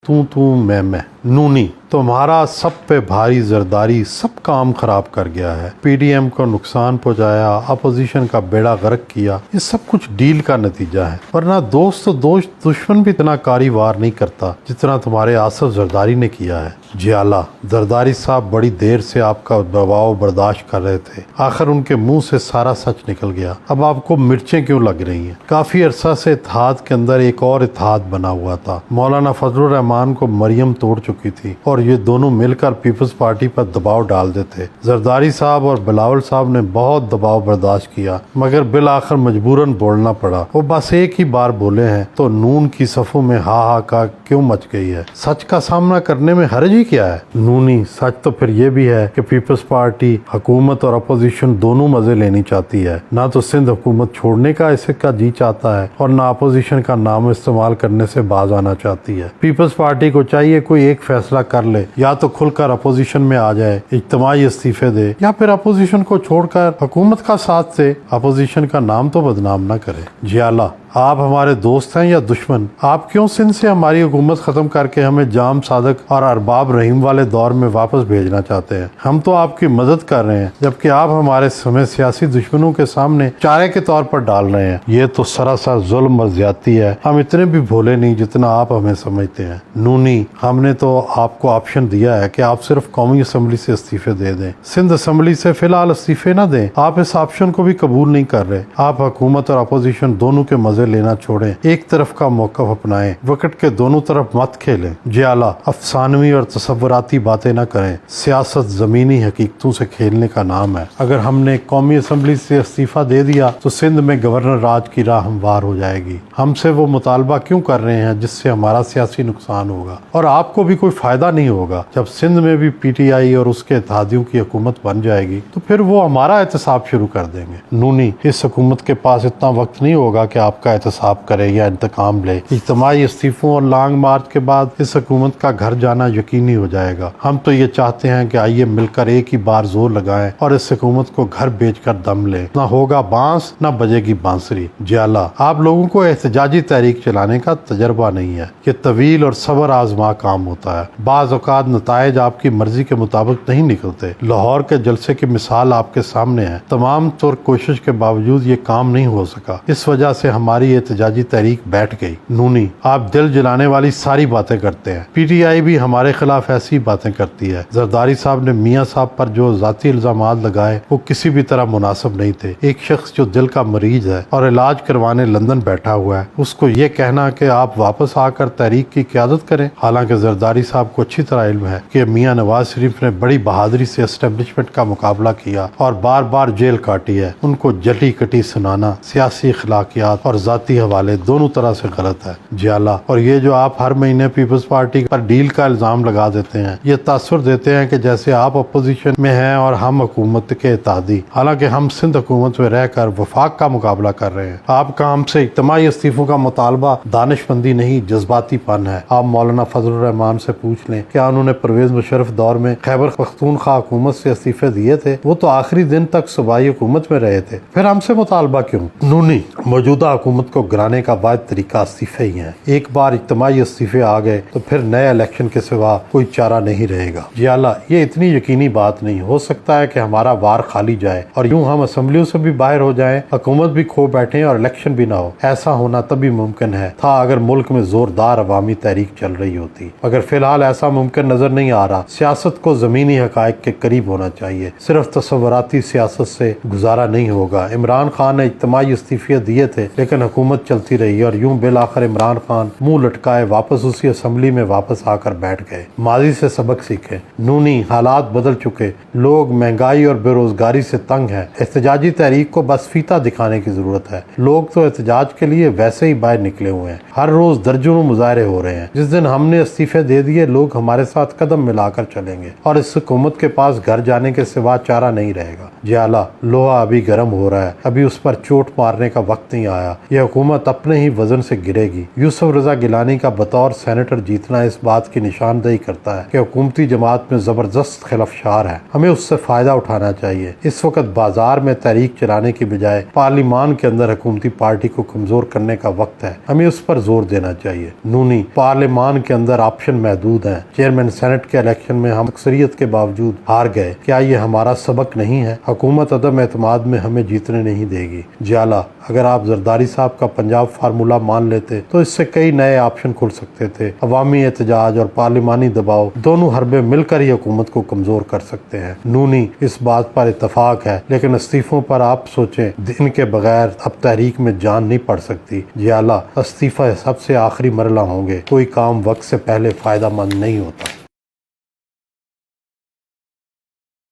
तू मैं नूनी तुम्हारा सब पे भारी जरदारी सब काम खराब कर गया है, पीडीएम को नुकसान पहुंचाया, अपोजिशन का बेड़ा गर्क किया। ये सब कुछ डील का नतीजा है, वरना दोस्त तो दोस्त दुश्मन भी इतना कारी वार नहीं करता जितना तुम्हारे आसफ जरदारी ने किया है। जियाला, जरदारी साहब बड़ी देर से आपका दबाव बर्दाश्त कर रहे थे, आखिर उनके मुंह से सारा सच निकल गया। अब आपको मिर्चें क्यों लग रही हैं? काफी अरसा से इत्तेहाद के अंदर एक और इत्तेहाद बना हुआ था। मौलाना फजलुर रहमान को मरियम तोड़ चुकी थी और ये दोनों मिलकर पीपल्स पार्टी पर दबाव डाल देते। जरदारी साहब और बिलावल साहब ने बहुत दबाव बर्दाश्त किया, मगर बिल आखिर मजबूरन बोलना पड़ा। वो बस एक ही बार बोले हैं तो नून की सफों में हा का क्यों मच गई है? सच का सामना करने में हर्ज ही क्या है? नूनी, सच तो फिर ये भी है कि पीपल्स पार्टी हुकूमत और अपोजिशन दोनों मजे लेनी चाहती है। ना तो सिंध हुकूमत छोड़ने का इसे का जी चाहता है और ना अपोजिशन का नाम इस्तेमाल करने से बाज आना चाहती है। पीपल्स पार्टी को चाहिए कोई एक फैसला कर ले, या तो खुलकर अपोजिशन में आ जाए, इज्तिमाई इस्तीफे दे, या फिर अपोजिशन को छोड़कर हुकूमत का साथ दे, अपोजिशन का नाम तो बदनाम न करे। जियाला, आप हमारे दोस्त हैं या दुश्मन? आप क्यों सिंध से हमारी हुकूमत खत्म करके हमें जाम सादक और अरबाब रहीम वाले दौर में वापस भेजना चाहते हैं? हम तो आपकी मदद कर रहे हैं, जबकि आप हमारे समय सियासी दुश्मनों के सामने चारे के तौर पर डाल रहे हैं। ये तो सरासर जुल्म और ज्यादती है। हम इतने भी भोले नहीं जितना आप हमें समझते हैं। नूनी, हमने तो आपको ऑप्शन दिया है कि आप सिर्फ कौमी असम्बली से इस्तीफे दे दें, सिंध असम्बली से फिलहाल इस्तीफे न दें। आप इस ऑप्शन को भी कबूल नहीं कर रहे। आप हुकूमत और अपोजिशन दोनों के मजे लेना छोड़ें, एक तरफ का मौक़िफ़ अपनाएं, विकेट के दोनों तरफ मत खेलें। जियाला, अफसानवी और तसव्वुराती बातें न करें। सियासत ज़मीनी हकीकतों से खेलने का नाम है। अगर हमने कौमी असम्बली से इस्तीफा दे दिया तो सिंध में गवर्नर राज की राह हमवार हो जाएगी। हमसे वो मुतालबा क्यों कर रहे हैं जिससे हमारा सियासी नुकसान होगा और आपको भी कोई फ़ायदा नहीं होगा? जब सिंध में भी PTI और उसके इत्तेहादियों की हुकूमत बन जाएगी तो फिर वो हमारा एहतसाब शुरू कर देंगे। नूनी, इस हुकूमत के पास इतना वक्त नहीं होगा कि आपका एहतसाब करे या इंतकाम ले। इज्तिमाई इस्तीफों और लॉन्ग मार्च के बाद इस हुकूमत का घर जाना यकीनी हो जाएगा। हम तो ये चाहते हैं कि आइए मिलकर एक ही बार जोर लगाएं और इस हुकूमत को घर बेचकर दम ले। ना होगा बांस ना बजेगी बांसुरी। जियाला, आप लोगों को एहतजाजी तहरीक चलाने का तजर्बा नहीं है। ये तवील और सब्र आजमा काम होता है। बाज़ औक़ात नताइज आपकी मर्जी के मुताबिक नहीं निकलते। लाहौर के जलसे की मिसाल आपके सामने है। तमाम तौर कोशिश के बावजूद ये काम नहीं हो सका। इस वजह से हमारी एहतजाजी तहरीक बैठ गई। नूनी, आप दिल जलाने वाली सारी बातें करते हैं। PTI भी हमारे खिलाफ ऐसी बातें करती है। जरदारी साहब ने मियाँ साहब पर जो जाती इल्जामात लगाए वो किसी भी तरह मुनासिब नहीं थे। एक शख्स जो दिल का मरीज है और इलाज करवाने लंदन बैठा हुआ है, उसको ये कहना कि आप वापस आकर तहरीक की क़यादत करें। हालांकि जरदारी साहब को अच्छी तरह इल्म है कि मियाँ नवाज शरीफ ने बड़ी बहादुरी से एस्टेब्लिशमेंट का मुकाबला किया और बार बार जेल काटी है। उनको जटी कटी सुनाना सियासी अखलाकियात और जाती हवाले दोनों तरह से गलत है। जियाला, और ये जो आप हर महीने पीपल्स पार्टी पर डील का इल्जाम लगा देते हैं, ये तासुर देते हैं कि जैसे आप अपोजिशन में हैं और हम हुकूमत के इत्तेहादी। हालांकि हम सिंध हुकूमत में रहकर वफाक का मुकाबला कर रहे हैं। आपका हमसे इज्तिमाई इस्तीफों का मुतालबा दानिशमंदी नहीं जज्बातीपन है। आप मौलाना फजलुर रहमान से पूछ लें, क्या उन्होंने परवेज मुशर्रफ दौर में खैबर पख्तूनख्वा हुकूमत से इस्तीफे दिए थे? वो तो आखिरी दिन तक सूबाई हुकूमत में रहे थे, फिर हमसे मुतालबा क्यों? नूनी, मौजूदा हुकूमत को गिराने का वाहिद तरीका इस्तीफे ही है। एक बार इज्तिमाई इस्तीफे आ गए तो फिर नए इलेक्शन के सिवा कोई चारा नहीं रहेगा। जियाला, ये इतनी यकीनी बात नहीं हो सकता है कि हमारा वार खाली जाए और यूं हम असम्बलियों से भी बाहर हो जाएं, हुकूमत भी खो बैठे और इलेक्शन भी ना हो। ऐसा होना तभी मुमकिन है था अगर मुल्क में जोरदार अवामी तहरीक चल रही होती, मगर फिलहाल ऐसा मुमकिन नजर नहीं आ रहा। सियासत को जमीनी हकायक के करीब होना चाहिए, सिर्फ तसव्वुराती सियासत से गुजारा नहीं होगा। इमरान खान ने इज्तिमाई इस्तीफे दिए थे लेकिन हुकूमत चलती रही और यूं बिल आखिर इमरान खान मुंह लटकाए वापस उसी असम्बली में वापस आकर बैठ गए। माजी से सबक सीखे। नूनी, हालात बदल चुके, लोग महंगाई और बेरोजगारी से तंग हैं। एहतजाजी तहरीक को बस फीता दिखाने की जरूरत है। लोग तो एहतजाज के लिए वैसे ही बाहर निकले हुए हैं। हर रोज दर्जनों मुजाहरे हो रहे हैं। जिस दिन हमने इस्तीफे दे दिए लोग हमारे साथ कदम मिलाकर चलेंगे और इस हुकूमत के पास घर जाने के सिवा चारा नहीं रहेगा। जियाला, लोहा अभी गर्म हो रहा है, अभी उस पर चोट मारने का वक्त नहीं आया। ये یہ حکومت اپنے ہی وزن سے گرے گی۔ یوسف رضا گیلانی کا بطور سینیٹر جیتنا اس بات کی نشاندہی کرتا ہے کہ حکومتی جماعت میں زبردست خلفشار ہے، ہمیں اس سے فائدہ اٹھانا چاہیے۔ اس وقت بازار میں تحریک چلانے کی بجائے پارلیمان کے اندر حکومتی پارٹی کو کمزور کرنے کا وقت ہے، ہمیں اس پر زور دینا چاہیے۔ نونی پارلیمان کے اندر آپشن محدود ہیں، چیئرمین سینٹ کے الیکشن میں ہم اکثریت کے باوجود ہار گئے، کیا یہ ہمارا سبق نہیں ہے؟ حکومت عدم اعتماد میں ہمیں جیتنے نہیں دے گی۔ جیالہ اگر آپ زرداری صاحب کا پنجاب فارمولہ مان لیتے تو اس سے کئی نئے آپشن کھل سکتے تھے۔ عوامی احتجاج اور پارلیمانی دباؤ دونوں حربے مل کر ہی حکومت کو کمزور کر سکتے ہیں۔ نونی اس بات پر اتفاق ہے، لیکن استعفوں پر آپ سوچیں، ان کے بغیر اب تحریک میں جان نہیں پڑ سکتی۔ جیالہ استعفی سب سے آخری مرحلہ ہوں گے، کوئی کام وقت سے پہلے فائدہ مند نہیں ہوتا۔